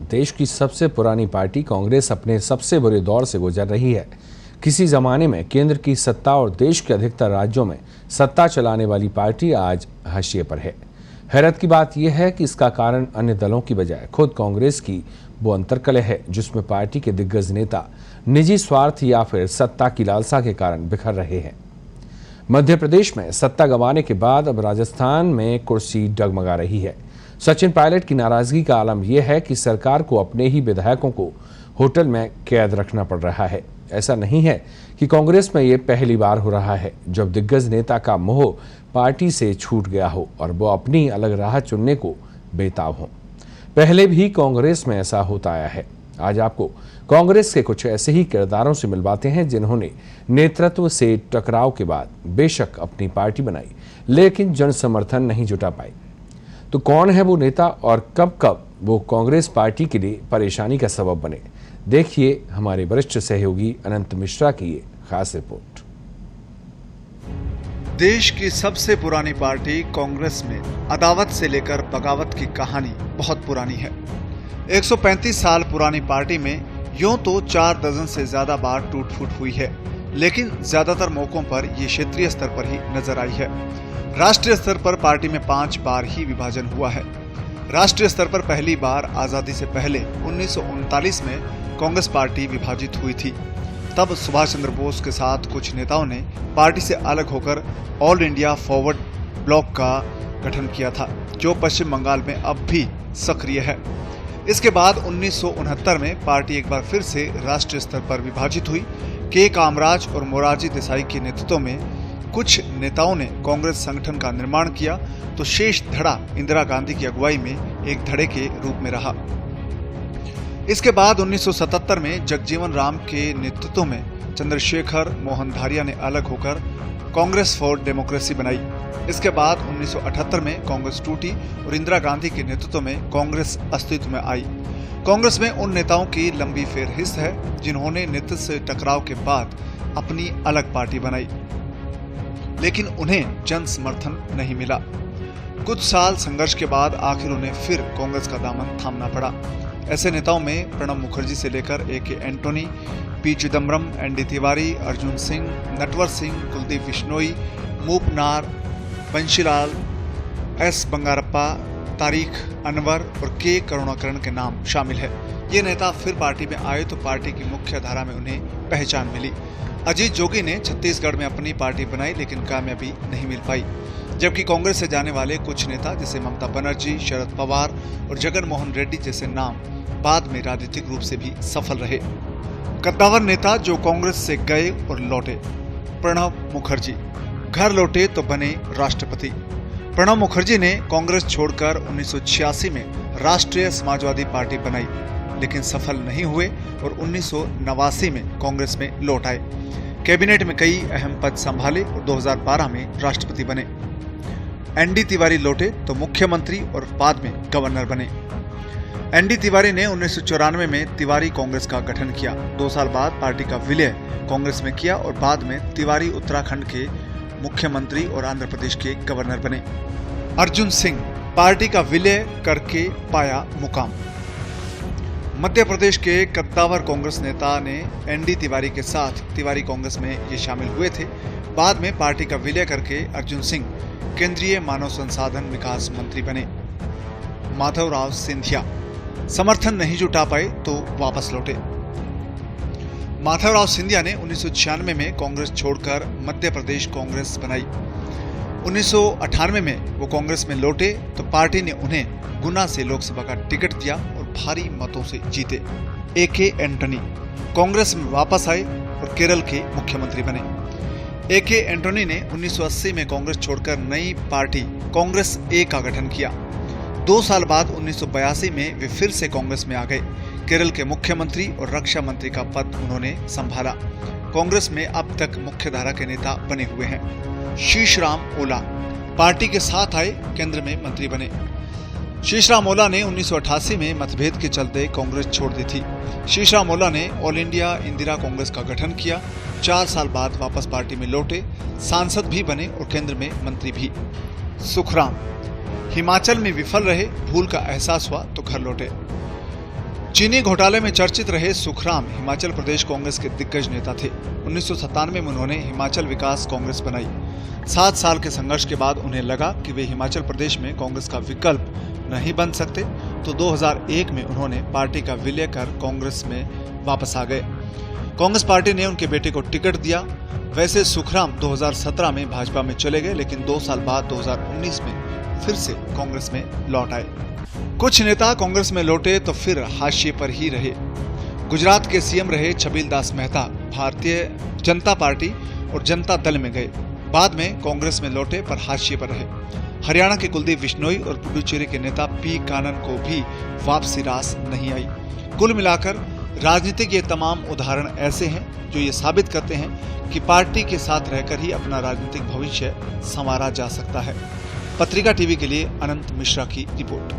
देश की सबसे पुरानी पार्टी कांग्रेस अपने सबसे बुरे दौर से गुजर रही है। किसी जमाने में केंद्र की सत्ता और देश के अधिकतर राज्यों में सत्ता चलाने वाली पार्टी आज हाशिए पर है। हैरत की बात यह है कि इसका कारण अन्य दलों की बजाय खुद कांग्रेस की वो अंतर्कलह है जिसमें पार्टी के दिग्गज नेता निजी स्वार्थ या फिर सत्ता की लालसा के कारण बिखर रहे हैं। मध्य प्रदेश में सत्ता गंवाने के बाद अब राजस्थान में कुर्सी डगमगा रही है। सचिन पायलट की नाराजगी का आलम यह है कि सरकार को अपने ही विधायकों को होटल में कैद रखना पड़ रहा है। ऐसा नहीं है कि कांग्रेस में ये पहली बार हो रहा है जब दिग्गज नेता का मोह पार्टी से छूट गया हो और वो अपनी अलग राह चुनने को बेताब हो। पहले भी कांग्रेस में ऐसा होता आया है। आज आपको कांग्रेस के कुछ ऐसे ही किरदारों से मिलवाते हैं जिन्होंने नेतृत्व से टकराव के बाद बेशक अपनी पार्टी बनाई लेकिन जन समर्थन नहीं जुटा पाई। तो कौन है वो नेता और कब कब वो कांग्रेस पार्टी के लिए परेशानी का सबब बने, देखिए हमारे वरिष्ठ सहयोगी अनंत मिश्रा की ये खास रिपोर्ट। देश की सबसे पुरानी पार्टी कांग्रेस में अदावत से लेकर बगावत की कहानी बहुत पुरानी है। 135 साल पुरानी पार्टी में यूं तो 4 दर्जन से ज्यादा बार टूट फूट हुई है, लेकिन ज्यादातर मौकों पर ये क्षेत्रीय स्तर पर ही नजर आई है। राष्ट्रीय स्तर पर पार्टी में 5 बार ही विभाजन हुआ है। राष्ट्रीय स्तर पर पहली बार आजादी से पहले 1939 में कांग्रेस पार्टी विभाजित हुई थी। तब सुभाष चंद्र बोस के साथ कुछ नेताओं ने पार्टी से अलग होकर ऑल इंडिया फॉरवर्ड ब्लॉक का गठन किया था, जो पश्चिम बंगाल में अब भी सक्रिय है। इसके बाद 1969 में पार्टी एक बार फिर से राष्ट्रीय स्तर पर विभाजित हुई। के कामराज और मोरारजी देसाई के नेतृत्व में कुछ नेताओं ने कांग्रेस संगठन का निर्माण किया, तो शेष धड़ा इंदिरा गांधी की अगुवाई में एक धड़े के रूप में रहा। इसके बाद 1977 में जगजीवन राम के नेतृत्व में चंद्रशेखर मोहन धारिया ने अलग होकर कांग्रेस फॉर डेमोक्रेसी बनाई। इसके बाद 1978 में कांग्रेस टूटी और इंदिरा गांधी के नेतृत्व में कांग्रेस अस्तित्व में आई। कांग्रेस में उन नेताओं की लंबी फेहरिस्त है जिन्होंने नेतृत्व से टकराव के बाद अपनी अलग पार्टी बनाई, लेकिन उन्हें जन समर्थन नहीं मिला। कुछ साल संघर्ष के बाद आखिर उन्हें फिर कांग्रेस का दामन थामना पड़ा। ऐसे नेताओं में प्रणब मुखर्जी से लेकर ए.के. एंटोनी, पी. चिदम्बरम, एन.डी. तिवारी, अर्जुन सिंह, नटवर सिंह, कुलदीप बिश्नोई, मूपनार, बंशीलाल, एस. बंगारप्पा, तारिक अनवर और के. करुणाकरण के नाम शामिल है। ये नेता फिर पार्टी में आए तो पार्टी की मुख्य धारा में उन्हें पहचान मिली। अजीत जोगी ने छत्तीसगढ़ में अपनी पार्टी बनाई लेकिन कामयाबी नहीं मिल पाई, जबकि कांग्रेस से जाने वाले कुछ नेता जैसे ममता बनर्जी, शरद पवार और जगन मोहन रेड्डी जैसे नाम बाद में राजनीतिक रूप से भी सफल रहे। कद्दावर नेता जो कांग्रेस से गए और लौटे। प्रणब मुखर्जी घर लौटे तो बने राष्ट्रपति। प्रणब मुखर्जी ने कांग्रेस छोड़कर 1986 में राष्ट्रीय समाजवादी पार्टी बनाई, लेकिन सफल नहीं हुए और 1989 में कांग्रेस में लौट आए। कैबिनेट में कई अहम पद संभाले और 2012 में राष्ट्रपति बने। एन.डी. तिवारी लौटे तो मुख्यमंत्री और बाद में गवर्नर बने। एन.डी. तिवारी ने 1994 में तिवारी कांग्रेस का गठन किया। 2 साल बाद पार्टी का विलय कांग्रेस में किया और बाद में तिवारी उत्तराखंड के मुख्यमंत्री और आंध्र प्रदेश के गवर्नर बने। अर्जुन सिंह पार्टी का विलय करके पाया मुकाम। मध्य प्रदेश के कद्दावर कांग्रेस नेता ने एन.डी. तिवारी के साथ तिवारी कांग्रेस में ये शामिल हुए थे। बाद में पार्टी का विलय करके अर्जुन सिंह केंद्रीय मानव संसाधन विकास मंत्री बने। माधवराव सिंधिया समर्थन नहीं जुटा पाए तो वापस लौटे। माधवराव सिंधिया ने 1996 में कांग्रेस छोड़कर मध्य प्रदेश कांग्रेस बनाई। 1998 में वो कांग्रेस में लौटे तो पार्टी ने उन्हें गुना से लोकसभा का टिकट दिया और भारी मतों से जीते। ए.के. एंटोनी कांग्रेस में वापस आए और केरल के मुख्यमंत्री बने। ए.के. एंटोनी ने 1980 में कांग्रेस छोड़कर नई पार्टी कांग्रेस ए का गठन किया। 2 साल बाद 1982 में वे फिर से कांग्रेस में आ गए। केरल के मुख्यमंत्री और रक्षा मंत्री का पद उन्होंने संभाला। कांग्रेस में अब तक मुख्यधारा के नेता बने हुए हैं। शीशराम ओला पार्टी के साथ आए, केंद्र में मंत्री बने। शीशराम ओला ने 1988 में मतभेद के चलते कांग्रेस छोड़ दी थी। शीशराम ओला ने ऑल इंडिया इंदिरा कांग्रेस का गठन किया। 4 साल बाद वापस पार्टी में लौटे, सांसद भी बने और केंद्र में मंत्री भी। सुखराम हिमाचल में विफल रहे, भूल का एहसास हुआ तो घर लौटे। चीनी घोटाले में चर्चित रहे सुखराम हिमाचल प्रदेश कांग्रेस के दिग्गज नेता थे। 1997 में उन्होंने हिमाचल विकास कांग्रेस बनाई। 7 साल के संघर्ष के बाद उन्हें लगा कि वे हिमाचल प्रदेश में कांग्रेस का विकल्प नहीं बन सकते, तो 2001 में उन्होंने पार्टी का विलय कर कांग्रेस में वापस आ गए। कांग्रेस पार्टी ने उनके बेटे को टिकट दिया। वैसे सुखराम 2017 में भाजपा में चले गए, लेकिन 2 साल बाद 2019 में फिर से कांग्रेस में लौट आए। कुछ नेता कांग्रेस में लौटे तो फिर हाशिए पर ही रहे। गुजरात के सीएम रहे छबील दास मेहता भारतीय जनता पार्टी और जनता दल में गए। बाद में कांग्रेस में लौटे पर हाशिए पर रहे। हरियाणा के कुलदीप बिश्नोई और पुडुचेरी के नेता पी कानन को भी वापसी रास नहीं आई। कुल मिलाकर राजनीति के तमाम उदाहरण ऐसे हैं जो ये साबित करते हैं कि पार्टी के साथ रहकर ही अपना राजनीतिक भविष्य संवारा जा सकता है। पत्रिका टीवी के लिए अनंत मिश्रा की रिपोर्ट।